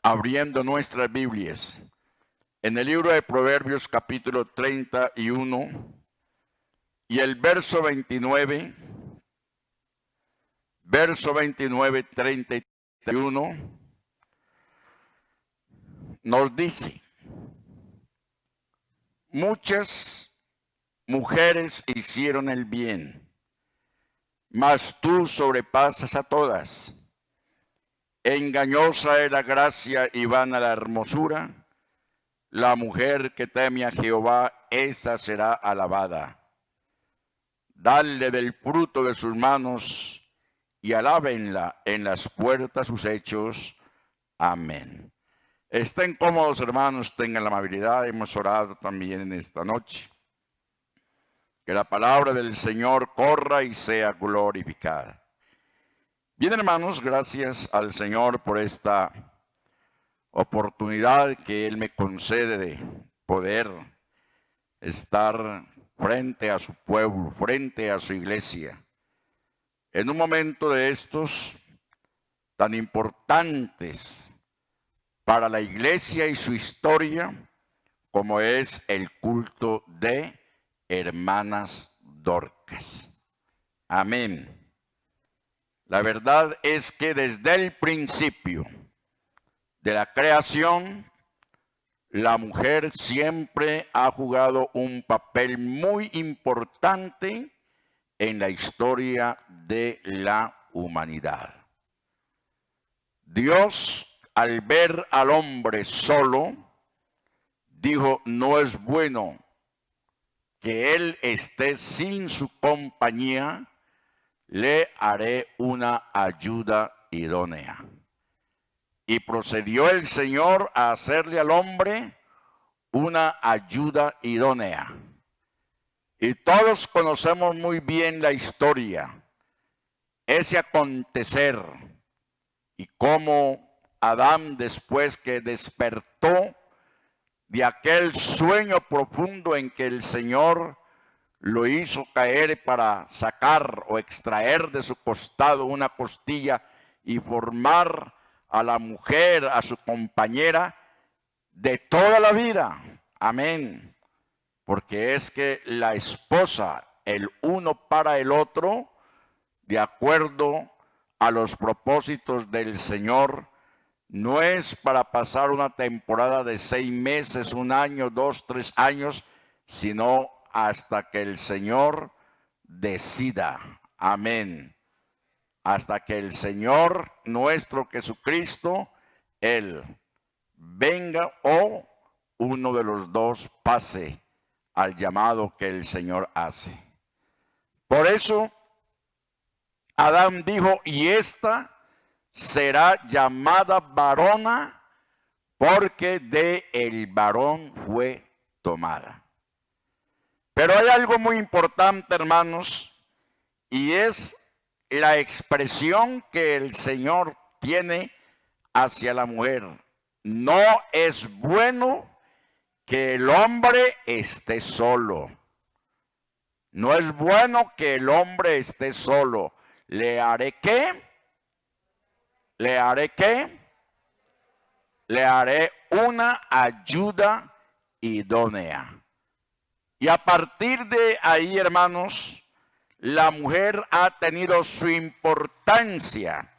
abriendo nuestras Biblias en el libro de Proverbios capítulo 31 y el verso 29, 31, nos dice: muchas mujeres hicieron el bien, mas tú sobrepasas a todas. Engañosa es la gracia y vana la hermosura. La mujer que teme a Jehová, esa será alabada. Dale del fruto de sus manos y alábenla en las puertas sus hechos. Amén. Estén cómodos, hermanos, tengan la amabilidad. Hemos orado también en esta noche. Que la palabra del Señor corra y sea glorificada. Bien, hermanos, gracias al Señor por esta oportunidad que Él me concede de poder estar frente a su pueblo, frente a su iglesia, en un momento de estos tan importantes para la iglesia y su historia, como es el culto de hermanas Dorcas. Amén. La verdad es que desde el principio de la creación, la mujer siempre ha jugado un papel muy importante en la historia de la humanidad. Dios, al ver al hombre solo, dijo: no es bueno que él esté sin su compañía, le haré una ayuda idónea. Y procedió el Señor a hacerle al hombre una ayuda idónea. Y todos conocemos muy bien la historia, ese acontecer, y cómo Adán, después que despertó de aquel sueño profundo en que el Señor lo hizo caer para sacar o extraer de su costado una costilla y formar a la mujer, a su compañera de toda la vida. Amén. Porque es que la esposa, el uno para el otro, de acuerdo a los propósitos del Señor, no es para pasar una temporada de 6 meses, 1 año, 2, 3 años, sino hasta que el Señor decida. Amén. Hasta que el Señor nuestro Jesucristo, Él venga o uno de los dos pase al llamado que el Señor hace. Por eso Adán dijo: y esta será llamada varona, porque de el varón fue tomada. Pero hay algo muy importante, hermanos, y es la expresión que el Señor tiene hacia la mujer. No es bueno que el hombre esté solo. No es bueno que el hombre esté solo. ¿Le haré qué? ¿Le haré qué? Le haré una ayuda idónea. Y a partir de ahí, hermanos, la mujer ha tenido su importancia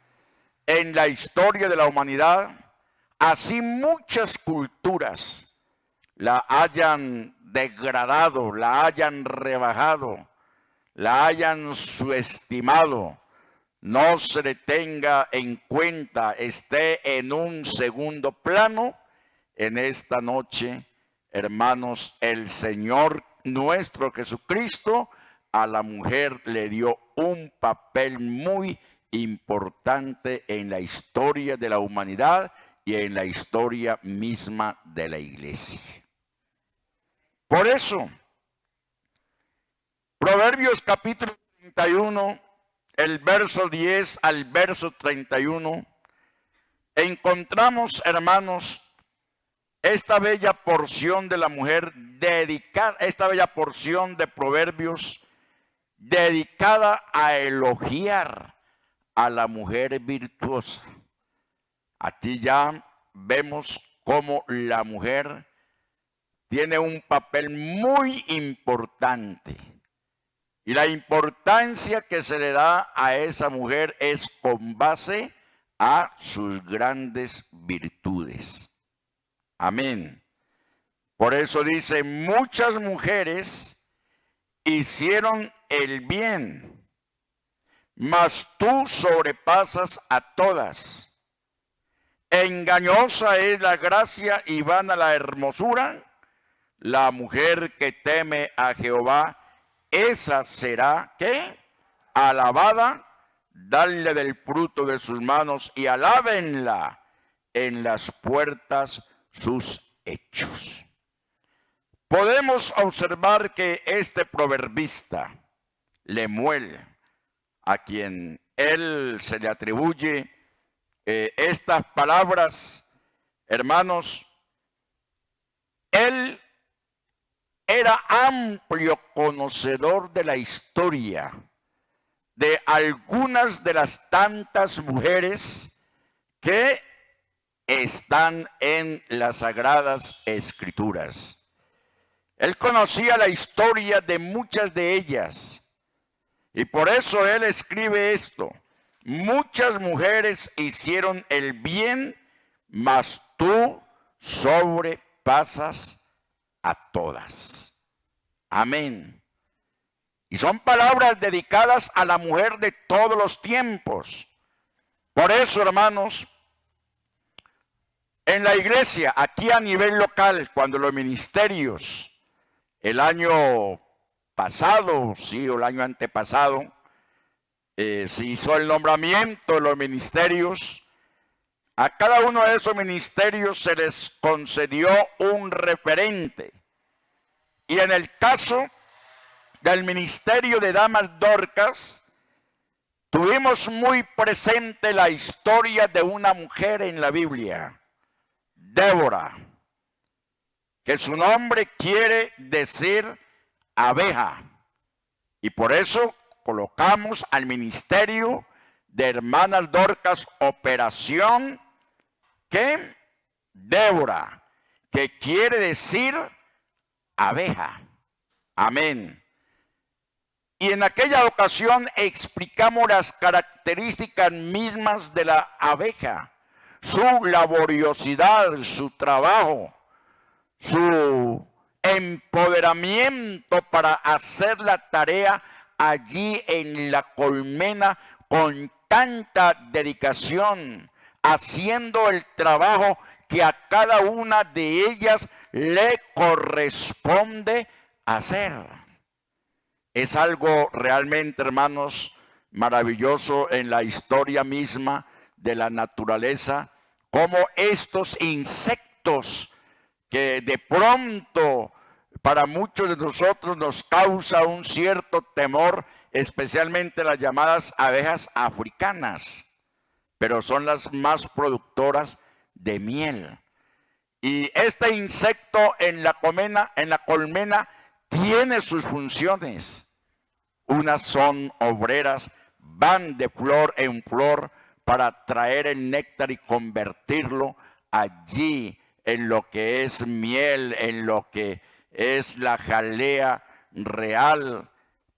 en la historia de la humanidad. Así muchas culturas la hayan degradado, la hayan rebajado, la hayan subestimado, no se le tenga en cuenta, esté en un segundo plano. En esta noche, hermanos, el Señor nuestro Jesucristo a la mujer le dio un papel muy importante en la historia de la humanidad y en la historia misma de la iglesia. Por eso, Proverbios capítulo 31, el verso 10 al verso 31, encontramos, hermanos, esta bella porción de la mujer dedicada, esta bella porción de Proverbios dedicada a elogiar a la mujer virtuosa. Aquí ya vemos cómo la mujer tiene un papel muy importante. Y la importancia que se le da a esa mujer es con base a sus grandes virtudes. Amén. Por eso dice, muchas mujeres hicieron el bien, mas tú sobrepasas a todas. Engañosa es la gracia y vana la hermosura. La mujer que teme a Jehová, esa será, ¿qué? Alabada. Dale del fruto de sus manos y alábenla en las puertas sus hechos. Podemos observar que este proverbista, Lemuel, a quien él se le atribuye estas palabras, hermanos, él era amplio conocedor de la historia de algunas de las tantas mujeres que están en las Sagradas Escrituras. Él conocía la historia de muchas de ellas y por eso él escribe esto. Muchas mujeres hicieron el bien, mas tú sobrepasas a todas. Amén. Y son palabras dedicadas a la mujer de todos los tiempos. Por eso, hermanos, en la iglesia, aquí a nivel local, cuando los ministerios, el año pasado, sí, o el año antepasado, se hizo el nombramiento de los ministerios, a cada uno de esos ministerios se les concedió un referente. Y en el caso del ministerio de Damas Dorcas, tuvimos muy presente la historia de una mujer en la Biblia, Débora, que su nombre quiere decir abeja. Y por eso colocamos al ministerio de Hermanas Dorcas Operación, ¿qué? Débora, que quiere decir abeja. Amén. Y en aquella ocasión explicamos las características mismas de la abeja, su laboriosidad, su trabajo, su empoderamiento para hacer la tarea allí en la colmena con tanta dedicación, haciendo el trabajo que a cada una de ellas le corresponde hacer. Es algo realmente, hermanos, maravilloso en la historia misma de la naturaleza, como estos insectos que de pronto para muchos de nosotros nos causa un cierto temor, especialmente las llamadas abejas africanas, pero son las más productoras de miel. Y este insecto en la colmena tiene sus funciones. Unas son obreras, van de flor en flor para traer el néctar y convertirlo allí en lo que es miel, en lo que es la jalea real.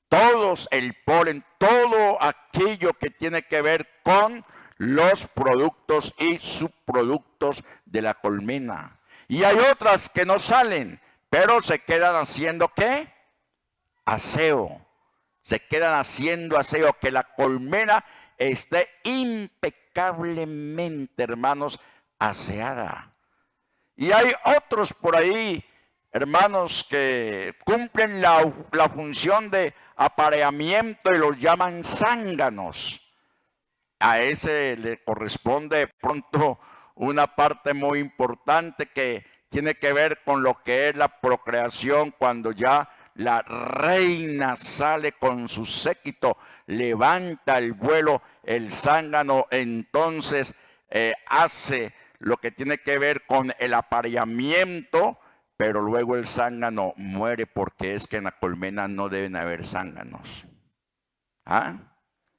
Todos el polen, todo aquello que tiene que ver con los productos y subproductos de la colmena. Y hay otras que no salen, pero se quedan haciendo ¿qué? Aseo. Se quedan haciendo aseo, que la colmena esté impecablemente, hermanos, aseada. Y hay otros por ahí, hermanos, que cumplen la función de apareamiento y los llaman zánganos. A ese le corresponde de pronto una parte muy importante que tiene que ver con lo que es la procreación, cuando ya la reina sale con su séquito, levanta el vuelo, el zángano entonces hace lo que tiene que ver con el apareamiento, pero luego el zángano muere, porque es que en la colmena no deben haber zánganos. ¿Ah?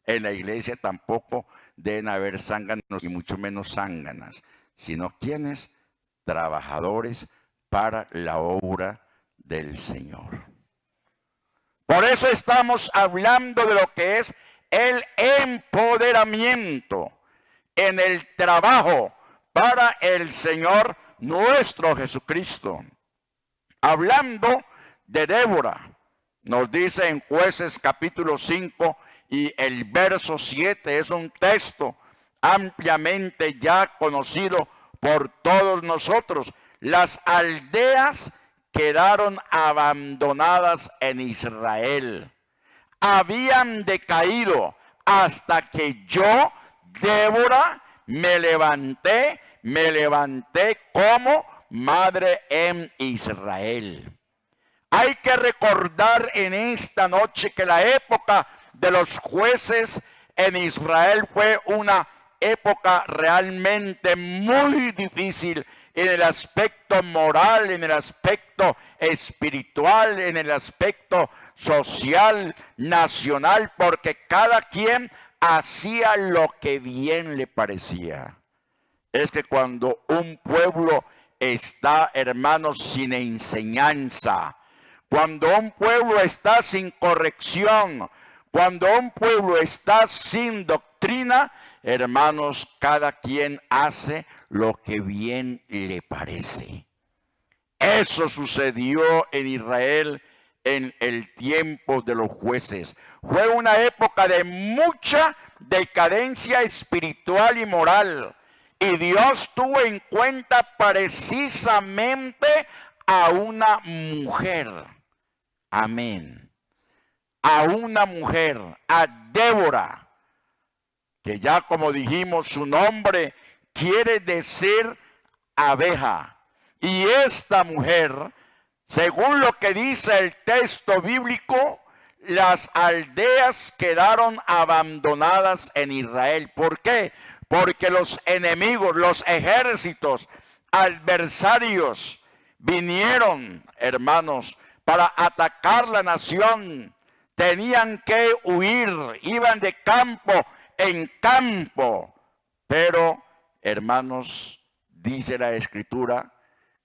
En la iglesia tampoco deben haber zánganos y mucho menos zánganas. sino quienes, trabajadores para la obra del Señor. Por eso estamos hablando de lo que es el empoderamiento en el trabajo para el Señor nuestro Jesucristo. Hablando de Débora, nos dice en Jueces capítulo 5 y el verso 7, es un texto ampliamente ya conocido por todos nosotros. Las aldeas quedaron abandonadas en Israel. Habían decaído hasta que yo, Débora, me levanté como madre en Israel. Hay que recordar en esta noche que la época de los jueces en Israel fue una época realmente muy difícil en el aspecto moral, en el aspecto espiritual, en el aspecto social, nacional, porque cada quien hacía lo que bien le parecía. Es que cuando un pueblo está, hermanos, sin enseñanza, cuando un pueblo está sin corrección, cuando un pueblo está sin doctrina, hermanos, cada quien hace lo que bien le parece. Eso sucedió en Israel en el tiempo de los jueces. Fue una época de mucha decadencia espiritual y moral. Y Dios tuvo en cuenta precisamente a una mujer. Amén. A una mujer, a Débora, que ya como dijimos, su nombre quiere decir abeja. Y esta mujer, según lo que dice el texto bíblico, las aldeas quedaron abandonadas en Israel. ¿Por qué? Porque los enemigos, los ejércitos adversarios vinieron, hermanos, para atacar la nación. Tenían que huir, iban de campo en campo. Pero, hermanos, dice la Escritura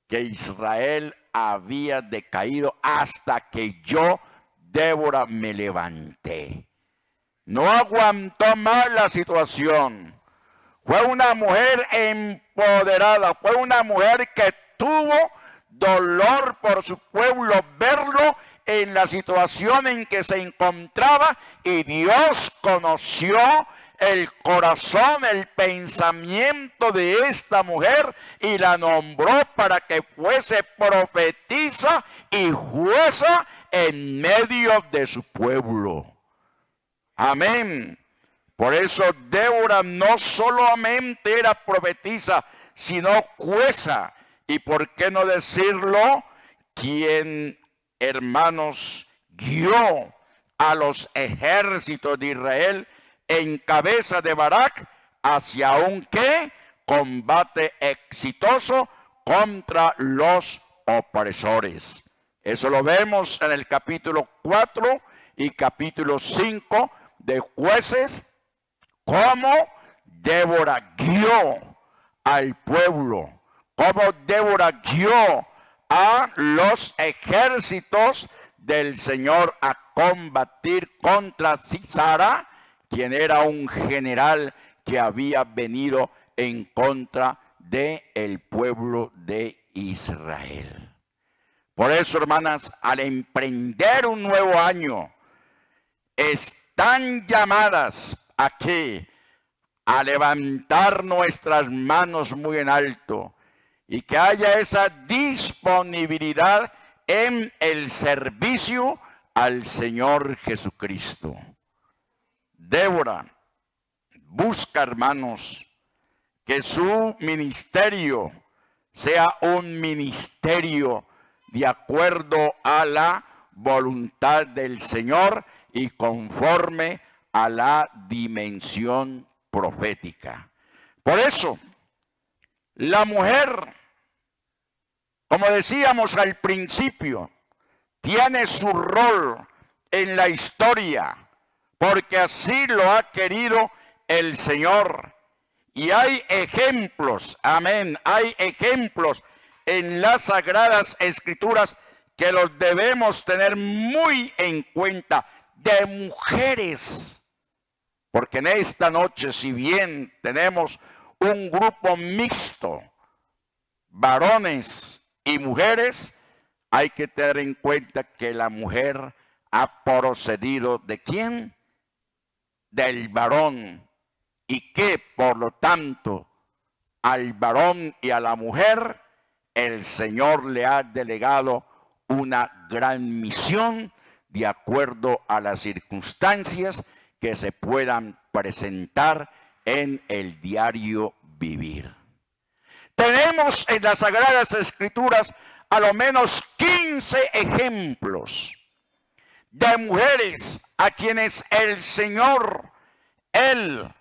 que Israel había decaído hasta que yo, Débora, me levanté. No aguantó más la situación. Fue una mujer empoderada, fue una mujer que tuvo dolor por su pueblo, verlo en la situación en que se encontraba, y Dios conoció el corazón, el pensamiento de esta mujer y la nombró para que fuese profetisa y jueza en medio de su pueblo. Amén. Por eso Débora no solamente era profetisa, sino jueza. Y por qué no decirlo, quien, hermanos, guió a los ejércitos de Israel en cabeza de Barak hacia un ¿qué? Combate exitoso contra los opresores. Eso lo vemos en el capítulo 4 y capítulo 5 de Jueces, cómo Débora guió al pueblo, cómo Débora guió a los ejércitos del Señor a combatir contra Sisara, quien era un general que había venido en contra del pueblo de Israel. Por eso, hermanas, al emprender un nuevo año, están llamadas aquí a levantar nuestras manos muy en alto y que haya esa disponibilidad en el servicio al Señor Jesucristo. Débora busca, hermanos, que su ministerio sea un ministerio de acuerdo a la voluntad del Señor y conforme a la dimensión profética. Por eso, la mujer, como decíamos al principio, tiene su rol en la historia, porque así lo ha querido el Señor. Y hay ejemplos, amén, hay ejemplos en las Sagradas Escrituras que los debemos tener muy en cuenta, de mujeres. Porque en esta noche, si bien tenemos un grupo mixto, varones y mujeres, hay que tener en cuenta que la mujer ha procedido ¿de quién? Del varón, y que por lo tanto al varón y a la mujer el Señor le ha delegado una gran misión de acuerdo a las circunstancias que se puedan presentar en el diario vivir. Tenemos en las Sagradas Escrituras a lo menos 15 ejemplos de mujeres a quienes el Señor, Él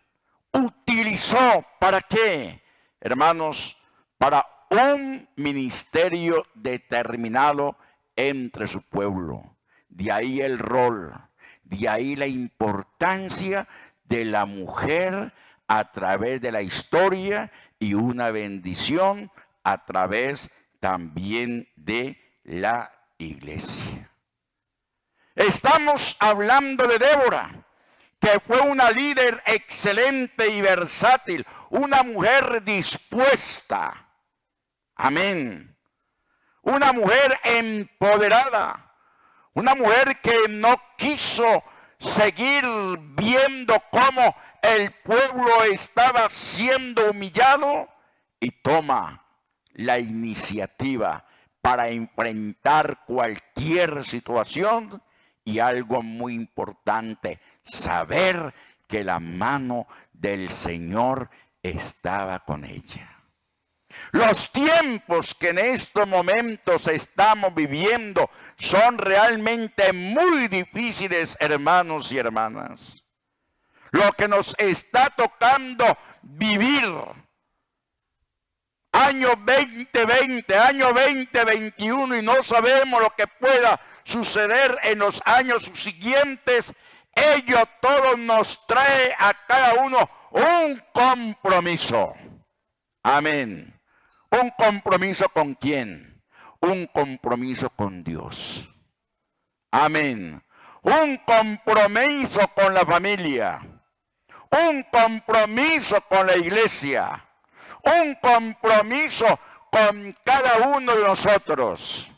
utilizó, ¿para qué? Hermanos, para un ministerio determinado entre su pueblo. De ahí el rol, de ahí la importancia de la mujer a través de la historia y una bendición a través también de la iglesia. Estamos hablando de Débora, que fue una líder excelente y versátil, una mujer dispuesta, amén, una mujer empoderada, una mujer que no quiso seguir viendo cómo el pueblo estaba siendo humillado y toma la iniciativa para enfrentar cualquier situación. Y algo muy importante, saber que la mano del Señor estaba con ella. Los tiempos que en estos momentos estamos viviendo son realmente muy difíciles, hermanos y hermanas. Lo que nos está tocando vivir, año 2020, año 2021, y no sabemos lo que pueda suceder en los años siguientes, ello todo nos trae a cada uno un compromiso. Amén. ¿Un compromiso con quién? Un compromiso con Dios. Amén. Un compromiso con la familia. Un compromiso con la iglesia. Un compromiso con cada uno de nosotros.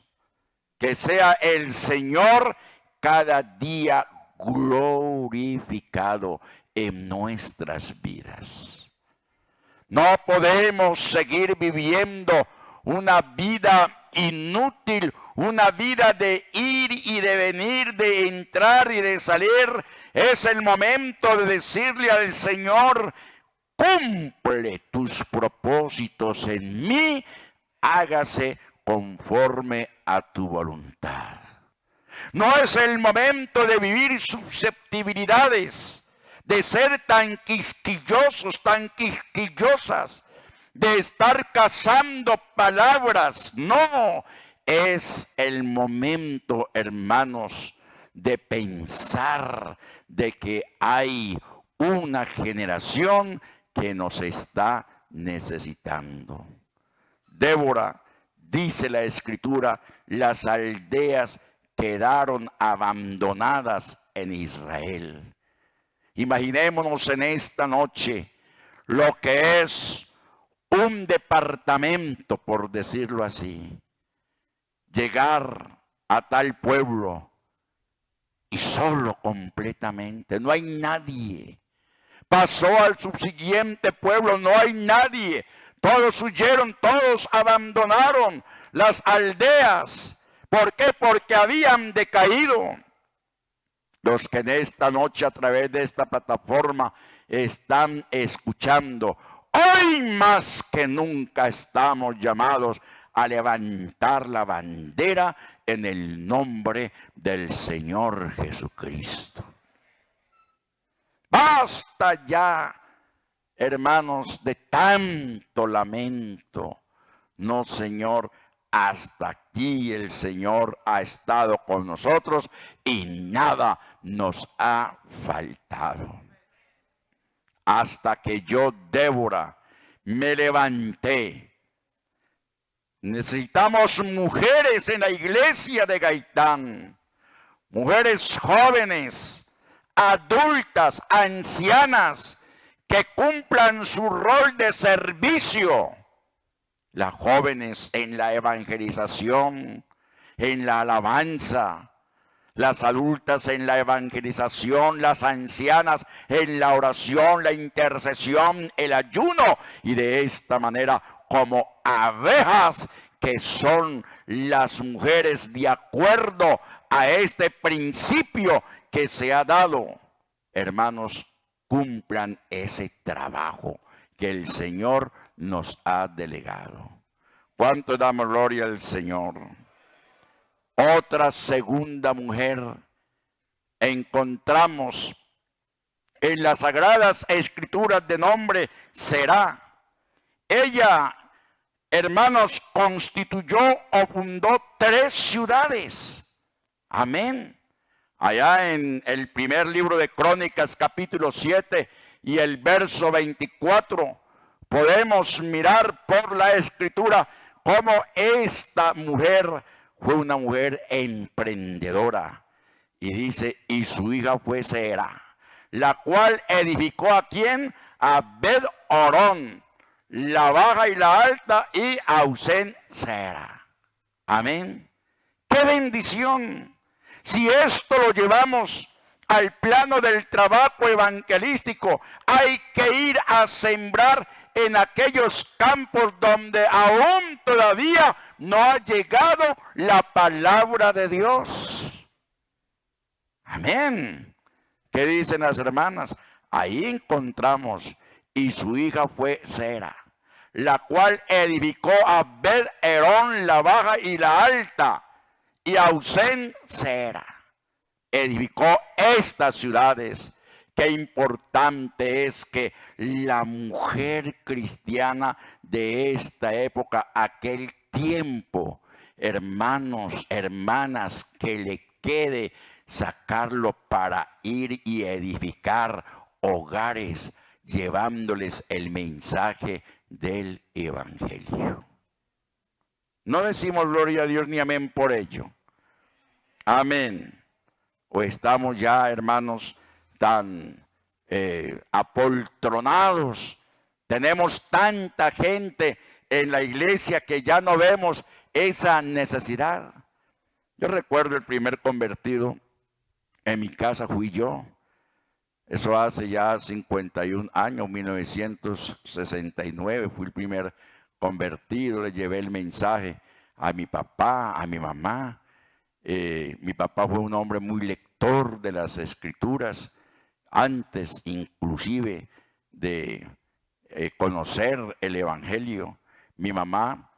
Que sea el Señor cada día glorificado en nuestras vidas. No podemos seguir viviendo una vida inútil, una vida de ir y de venir, de entrar y de salir. Es el momento de decirle al Señor: cumple tus propósitos en mí, hágase conforme a tu voluntad. No es el momento de vivir susceptibilidades, de ser tan quisquillosos, tan quisquillosas, de estar cazando palabras. No, es el momento, hermanos, de pensar de que hay una generación que nos está necesitando. Débora, dice la Escritura, las aldeas quedaron abandonadas en Israel. Imaginémonos en esta noche lo que es un departamento, por decirlo así. Llegar a tal pueblo y solo completamente, no hay nadie. Pasó al subsiguiente pueblo, no hay nadie. Todos huyeron, todos abandonaron las aldeas. ¿Por qué? Porque habían decaído. Los que en esta noche a través de esta plataforma están escuchando, hoy más que nunca estamos llamados a levantar la bandera en el nombre del Señor Jesucristo. Basta ya, hermanos, de tanto lamento. No, Señor, hasta aquí el Señor ha estado con nosotros y nada nos ha faltado. hasta que yo, Débora, me levanté. Necesitamos mujeres en la iglesia de Gaitán, mujeres jóvenes, adultas, ancianas, que cumplan su rol de servicio. Las jóvenes en la evangelización, en la alabanza, las adultas en la evangelización, las ancianas en la oración, la intercesión, el ayuno, y de esta manera, como abejas que son las mujeres de acuerdo a este principio que se ha dado, hermanos, cumplan ese trabajo que el Señor nos ha delegado. ¿Cuánto damos gloria al Señor? Otra segunda mujer encontramos en las Sagradas Escrituras de nombre Será. Ella, hermanos, constituyó o fundó 3 ciudades. Amén. Allá en el primer libro de Crónicas, capítulo 7 y el verso 24, podemos mirar por la Escritura cómo esta mujer fue una mujer emprendedora. Y dice, y su hija fue Sera, la cual edificó ¿a quién? A Bet-Orón, la baja y la alta, y Ausén Sera. Amén. ¡Qué bendición! Si esto lo llevamos al plano del trabajo evangelístico, hay que ir a sembrar en aquellos campos donde aún todavía no ha llegado la palabra de Dios. Amén. ¿Qué dicen las hermanas? Ahí encontramos, y su hija fue Sera, la cual edificó a Bet-Orón, la baja y la alta, y Ausén Sera. Edificó estas ciudades. Qué importante es que la mujer cristiana de esta época, aquel tiempo, hermanos, hermanas, que le quede sacarlo para ir y edificar hogares, llevándoles el mensaje del evangelio. No decimos gloria a Dios ni amén por ello. Amén. O estamos ya, hermanos, tan apoltronados. Tenemos tanta gente en la iglesia que ya no vemos esa necesidad. Yo recuerdo el primer convertido en mi casa fui yo. Eso hace ya 51 años, 1969, fui el primer convertido. Le llevé el mensaje a mi papá, a mi mamá. Mi papá fue un hombre muy lector de las Escrituras, antes inclusive de conocer el Evangelio. Mi mamá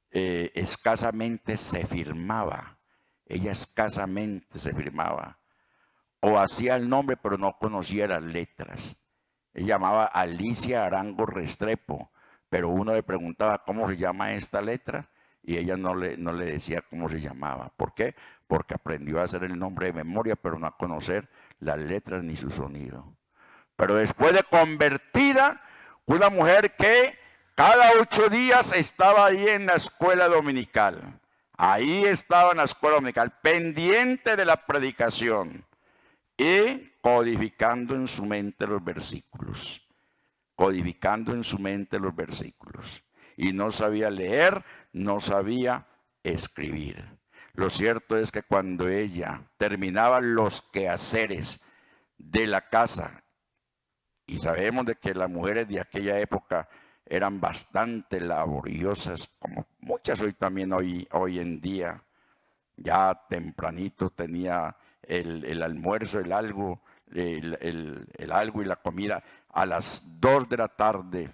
escasamente se firmaba, ella escasamente se firmaba, o hacía el nombre pero no conocía las letras. Ella llamaba Alicia Arango Restrepo, pero uno le preguntaba cómo se llama esta letra y ella no le decía cómo se llamaba. ¿Por qué? Porque aprendió a hacer el nombre de memoria, pero no a conocer las letras ni su sonido. Pero después de convertida, una mujer que cada 8 días estaba ahí en la escuela dominical. Ahí estaba en la escuela dominical, pendiente de la predicación y codificando en su mente los versículos. Codificando en su mente los versículos. Y no sabía leer, no sabía escribir. Lo cierto es que cuando ella terminaba los quehaceres de la casa, y sabemos de que las mujeres de aquella época eran bastante laboriosas, como muchas hoy también hoy en día, ya tempranito tenía el almuerzo, el algo y la comida. A las 2 de la tarde,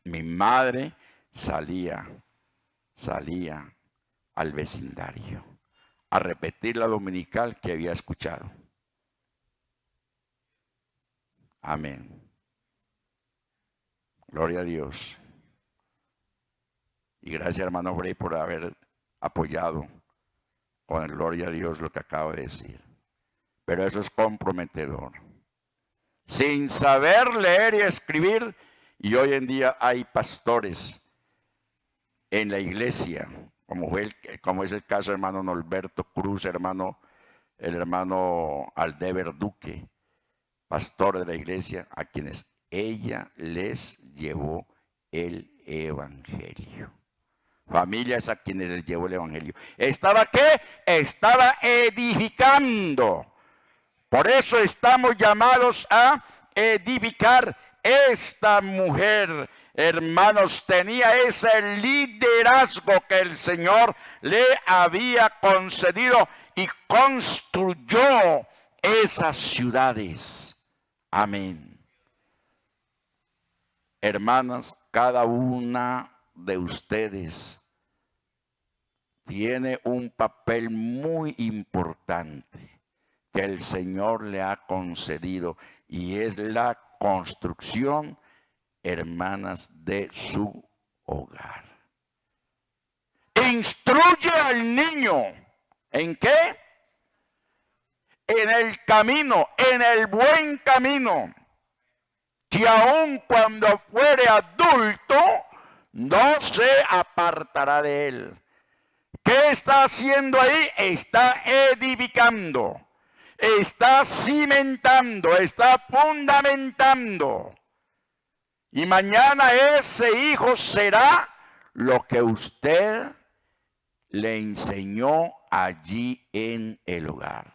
mi madre salía al vecindario a repetir la dominical que había escuchado. Amén. Gloria a Dios. Y gracias, hermano Bray, por haber apoyado con el gloria a Dios lo que acabo de decir. Pero eso es comprometedor. sin saber leer y escribir. Y hoy en día hay pastores en la iglesia, como es el caso del hermano Norberto Cruz, el hermano Aldever Duque, pastor de la iglesia, a quienes ella les llevó el evangelio. Familias a quienes les llevó el evangelio. ¿Estaba qué? Estaba edificando. Por eso estamos llamados a edificar. Esta mujer, hermanos, tenía ese liderazgo que el Señor le había concedido y construyó esas ciudades. Amén. Hermanas, cada una de ustedes tiene un papel muy importante que el Señor le ha concedido, y es la construcción, hermanas, de su hogar. Instruye al niño. ¿En qué? En el camino, en el buen camino, que aun cuando fuere adulto, no se apartará de él. ¿Qué está haciendo ahí? Está edificando, está cimentando, está fundamentando. Y mañana ese hijo será lo que usted le enseñó allí en el hogar.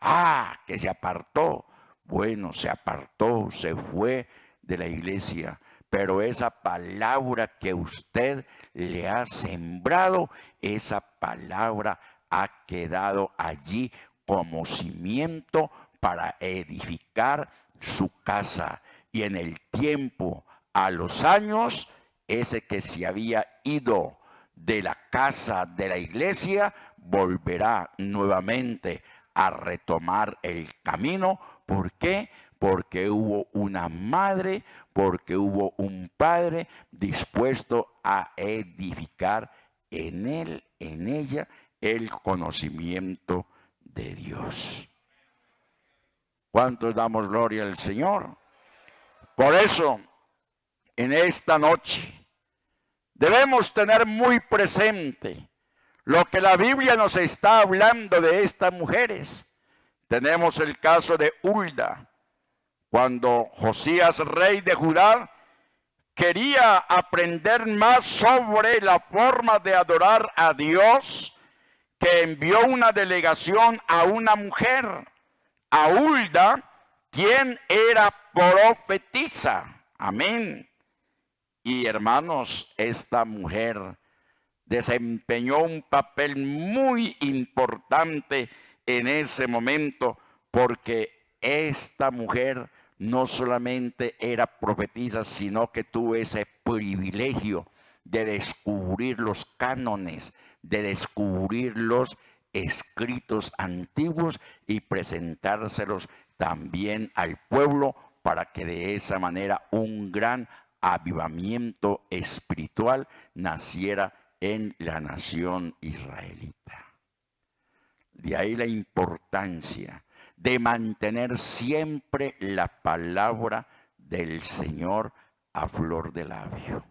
Ah, que se apartó. Bueno, se apartó, se fue de la iglesia, pero esa palabra que usted le ha sembrado, esa palabra ha quedado allí como cimiento para edificar su casa. Y en el tiempo, a los años, ese que se había ido de la casa de la iglesia volverá nuevamente a retomar el camino. ¿Por qué? Porque hubo una madre, porque hubo un padre dispuesto a edificar en él, en ella, el conocimiento de Dios. ¿Cuántos damos gloria al Señor? Por eso, en esta noche, debemos tener muy presente lo que la Biblia nos está hablando de estas mujeres. Tenemos el caso de Hulda, cuando Josías, rey de Judá, quería aprender más sobre la forma de adorar a Dios, que envió una delegación a una mujer, a Hulda, quien era profetisa. Amén. Y hermanos, esta mujer desempeñó un papel muy importante en ese momento, porque esta mujer no solamente era profetisa, sino que tuvo ese privilegio de descubrir los cánones, de descubrir los escritos antiguos y presentárselos también al pueblo, para que de esa manera un gran avivamiento espiritual naciera en la nación israelita. De ahí la importancia de mantener siempre la palabra del Señor a flor de labio.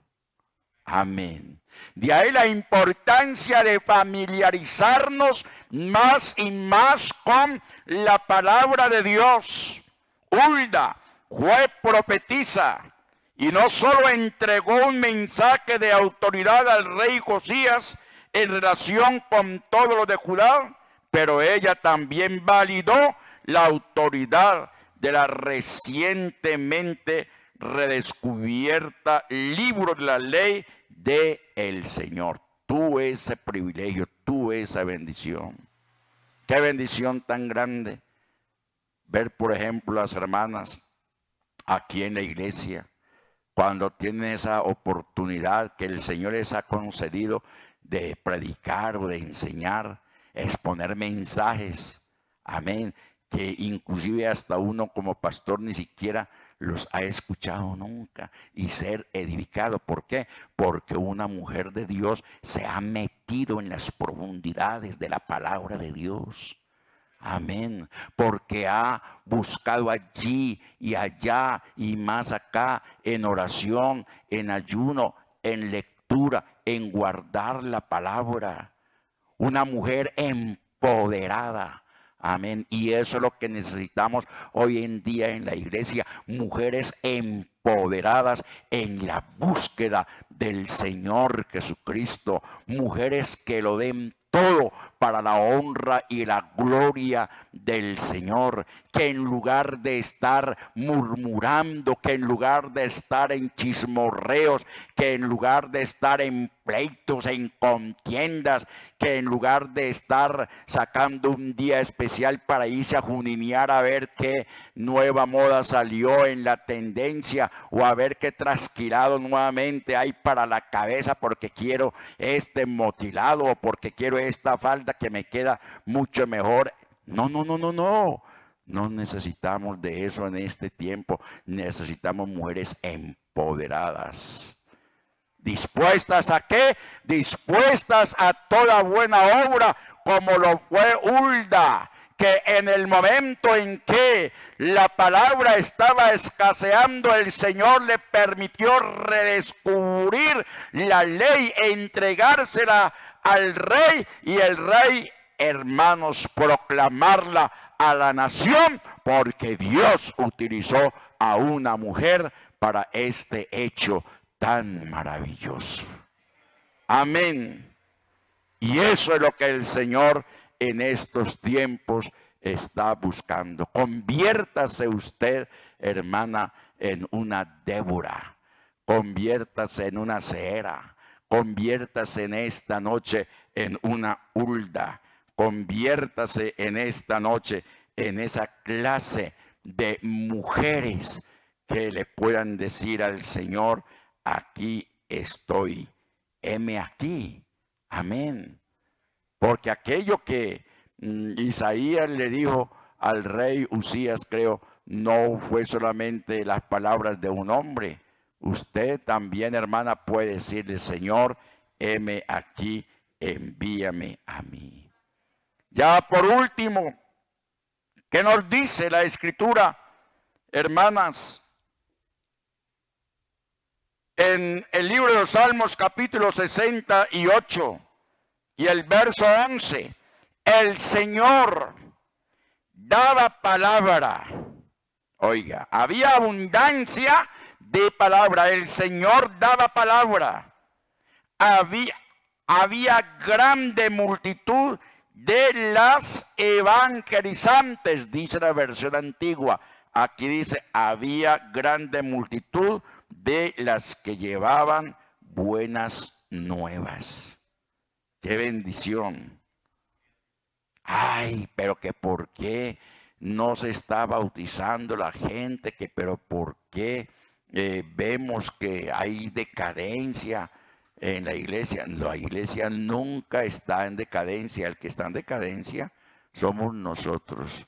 Amén. De ahí la importancia de familiarizarnos más y más con la palabra de Dios. Hulda fue profetisa y no solo entregó un mensaje de autoridad al rey Josías en relación con todo lo de Judá, pero ella también validó la autoridad de la recientemente redescubierta libro de la ley de el Señor. Tuve ese privilegio, tuve esa bendición. Qué bendición tan grande ver, por ejemplo, las hermanas aquí en la iglesia, cuando tienen esa oportunidad que el Señor les ha concedido de predicar o de enseñar, exponer mensajes, amén, que inclusive hasta uno como pastor ni siquiera los ha escuchado nunca, y ser edificado. ¿Por qué? Porque una mujer de Dios se ha metido en las profundidades de la palabra de Dios. Amén. Porque ha buscado allí y allá y más acá en oración, en ayuno, en lectura, en guardar la palabra. Una mujer empoderada. Amén. Y eso es lo que necesitamos hoy en día en la iglesia. Mujeres empoderadas en la búsqueda del Señor Jesucristo. Mujeres que lo den todo para la honra y la gloria del Señor, que en lugar de estar murmurando, que en lugar de estar en chismorreos, que en lugar de estar en pleitos, en contiendas, que en lugar de estar sacando un día especial para irse a juninear a ver qué nueva moda salió en la tendencia o a ver qué trasquilado nuevamente hay para la cabeza porque quiero este motilado o porque quiero esta falda que me queda mucho mejor. No, no, no, no, no. No necesitamos de eso en este tiempo. Necesitamos mujeres empoderadas. ¿Dispuestas a qué? Dispuestas a toda buena obra, como lo fue Hulda, que en el momento en que la palabra estaba escaseando, el Señor le permitió redescubrir la ley, entregársela al rey, y el rey, hermanos, proclamarla a la nación, porque Dios utilizó a una mujer para este hecho tan maravilloso. Amén. Y eso es lo que el Señor en estos tiempos está buscando. Conviértase usted, hermana, en una Débora. Conviértase en una Sera. Conviértase en esta noche en una Hulda. Conviértase en esta noche en esa clase de mujeres que le puedan decir al Señor: aquí estoy, heme aquí. Amén. Porque aquello que Isaías le dijo al rey Usías, creo, no fue solamente las palabras de un hombre. Usted también, hermana, puede decirle: Señor, heme aquí, envíame a mí. Ya por último, ¿qué nos dice la Escritura, hermanas? En el libro de los Salmos, capítulo 68 y el verso 11, el Señor daba palabra. Oiga, había abundancia de palabra. El Señor daba palabra. Había grande multitud de las evangelizantes, dice la versión antigua. Aquí dice: había grande multitud de las que llevaban buenas nuevas. ¡Qué bendición! Ay, pero que por qué no se está bautizando la gente, que pero por qué vemos que hay decadencia en la iglesia. La iglesia nunca está en decadencia. El que está en decadencia somos nosotros,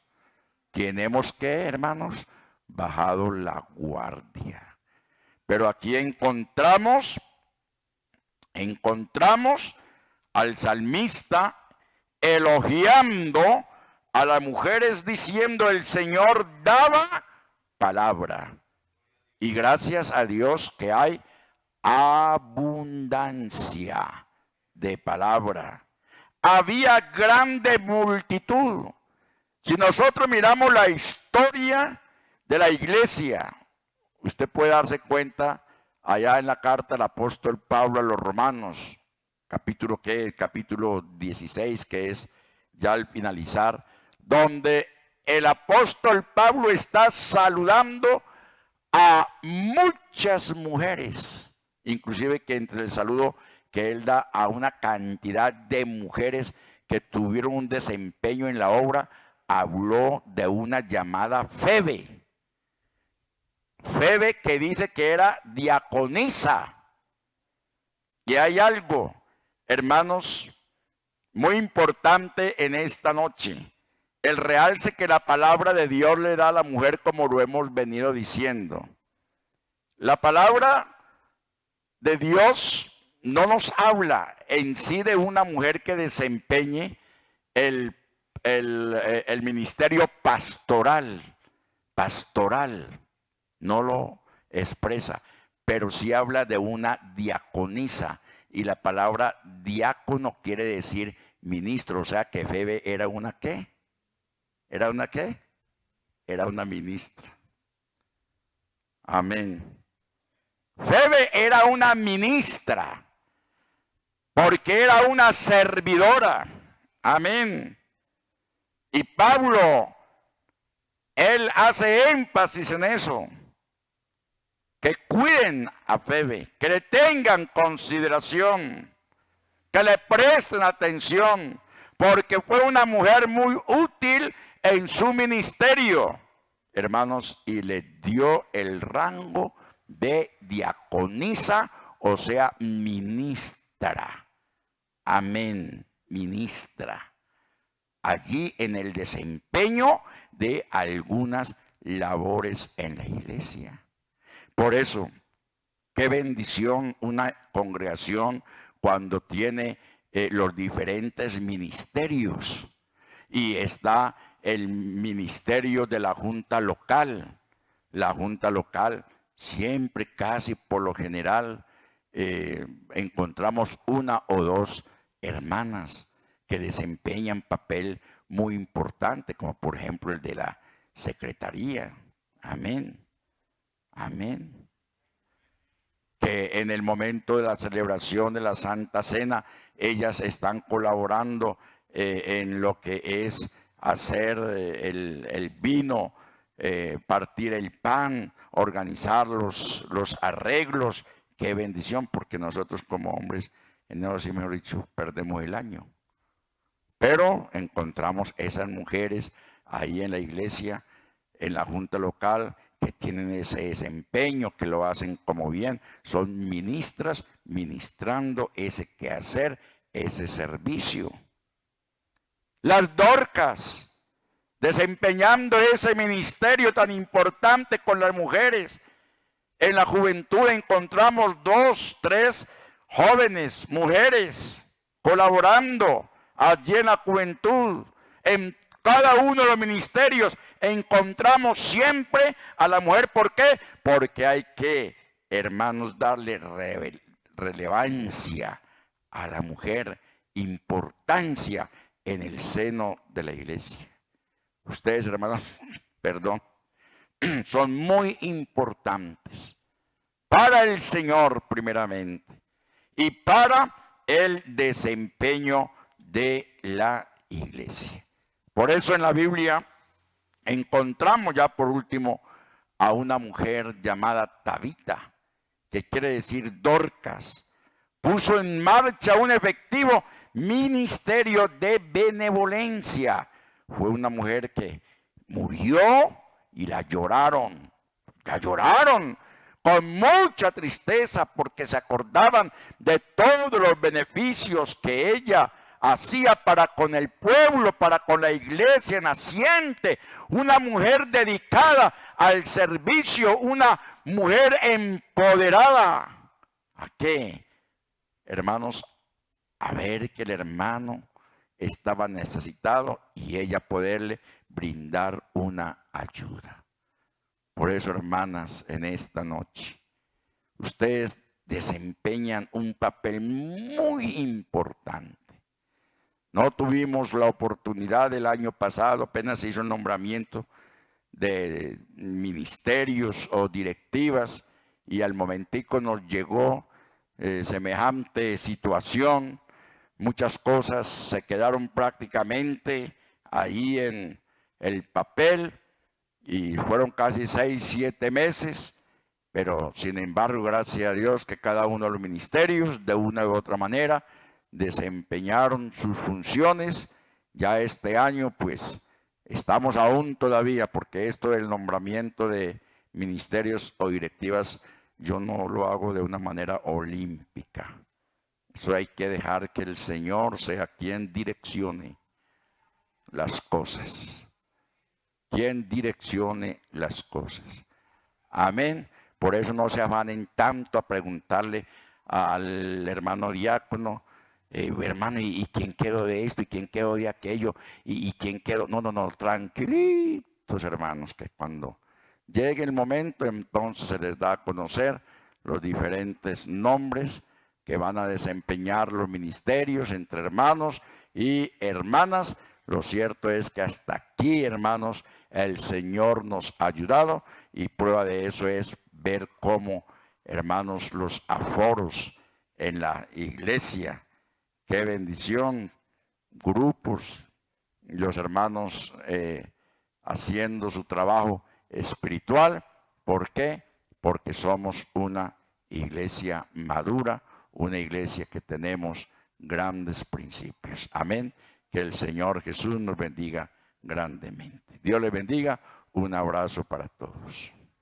quienes hemos, ¿qué, hermanos? Bajado la guardia. Pero aquí encontramos al salmista elogiando a las mujeres, diciendo: el Señor daba palabra. Y gracias a Dios que hay abundancia de palabra. Había grande multitud. Si nosotros miramos la historia de la iglesia, usted puede darse cuenta allá en la carta del apóstol Pablo a los romanos, capítulo 16, que es ya al finalizar, donde el apóstol Pablo está saludando a muchas mujeres, inclusive que entre el saludo que él da a una cantidad de mujeres que tuvieron un desempeño en la obra, habló de una llamada Febe. Febe, que dice que era diaconisa. Y hay algo, hermanos, muy importante en esta noche: el realce que la palabra de Dios le da a la mujer, como lo hemos venido diciendo. La palabra de Dios no nos habla en sí de una mujer que desempeñe el el ministerio pastoral, no lo expresa, pero sí habla de una diaconisa, y la palabra diácono quiere decir ministro, o sea que Febe era una ¿qué? ¿Era una qué? Era una ministra. Amén. Febe era una ministra, porque era una servidora. Amén. Y Pablo, él hace énfasis en eso. Que cuiden a Febe, que le tengan consideración, que le presten atención, porque fue una mujer muy útil en su ministerio, hermanos, y le dio el rango de diaconisa, o sea, ministra. Amén, ministra. Allí en el desempeño de algunas labores en la iglesia. Por eso, qué bendición una congregación cuando tiene los diferentes ministerios. Y está el ministerio de la junta local. La junta local siempre, casi por lo general, encontramos una o dos hermanas que desempeñan papel muy importante, como por ejemplo el de la secretaría. Amén. Amén. Que en el momento de la celebración de la Santa Cena, ellas están colaborando en lo que es hacer el vino, partir el pan, organizar los arreglos. Qué bendición, porque nosotros como hombres, en eso sí mejor dicho, perdemos el año. Pero encontramos esas mujeres ahí en la iglesia, en la junta local, que tienen ese desempeño, que lo hacen como bien, son ministras ministrando ese quehacer, ese servicio. Las Dorcas, desempeñando ese ministerio tan importante con las mujeres. En la juventud encontramos 2, 3 jóvenes, mujeres, colaborando allí en la juventud. En cada uno de los ministerios encontramos siempre a la mujer. ¿Por qué? Porque hay que, hermanos, darle relevancia a la mujer, importancia en el seno de la iglesia. Ustedes, hermanos, perdón, son muy importantes para el Señor primeramente y para el desempeño de la iglesia. Por eso en la Biblia encontramos ya por último a una mujer llamada Tabita, que quiere decir Dorcas. Puso en marcha un efectivo ministerio de benevolencia. Fue una mujer que murió y la lloraron con mucha tristeza, porque se acordaban de todos los beneficios que ella hacía para con el pueblo, para con la iglesia naciente. Una mujer dedicada al servicio, una mujer empoderada. ¿A qué? Hermanos, a ver que el hermano estaba necesitado y ella poderle brindar una ayuda. Por eso, hermanas, en esta noche, ustedes desempeñan un papel muy importante. No tuvimos la oportunidad el año pasado, apenas se hizo el nombramiento de ministerios o directivas, y al momentico nos llegó semejante situación. Muchas cosas se quedaron prácticamente ahí en el papel y fueron casi 6, 7 meses, pero sin embargo, gracias a Dios que cada uno de los ministerios de una u otra manera desempeñaron sus funciones. Ya este año pues estamos aún todavía, porque esto del nombramiento de ministerios o directivas yo no lo hago de una manera olímpica. Eso hay que dejar que el Señor sea quien direccione las cosas. Quien direccione las cosas. Amén. Por eso no se afanen tanto a preguntarle al hermano diácono hermano, ¿y quién quedó de esto? ¿Y quién quedó de aquello? ¿Y quién quedó? No, no, no, tranquilitos, hermanos, que cuando llegue el momento, entonces se les da a conocer los diferentes nombres que van a desempeñar los ministerios entre hermanos y hermanas. Lo cierto es que hasta aquí, hermanos, el Señor nos ha ayudado y prueba de eso es ver cómo, hermanos, los aforos en la iglesia, qué bendición, grupos, los hermanos haciendo su trabajo espiritual. ¿Por qué? Porque somos una iglesia madura, una iglesia que tenemos grandes principios. Amén. Que el Señor Jesús nos bendiga grandemente. Dios les bendiga. Un abrazo para todos.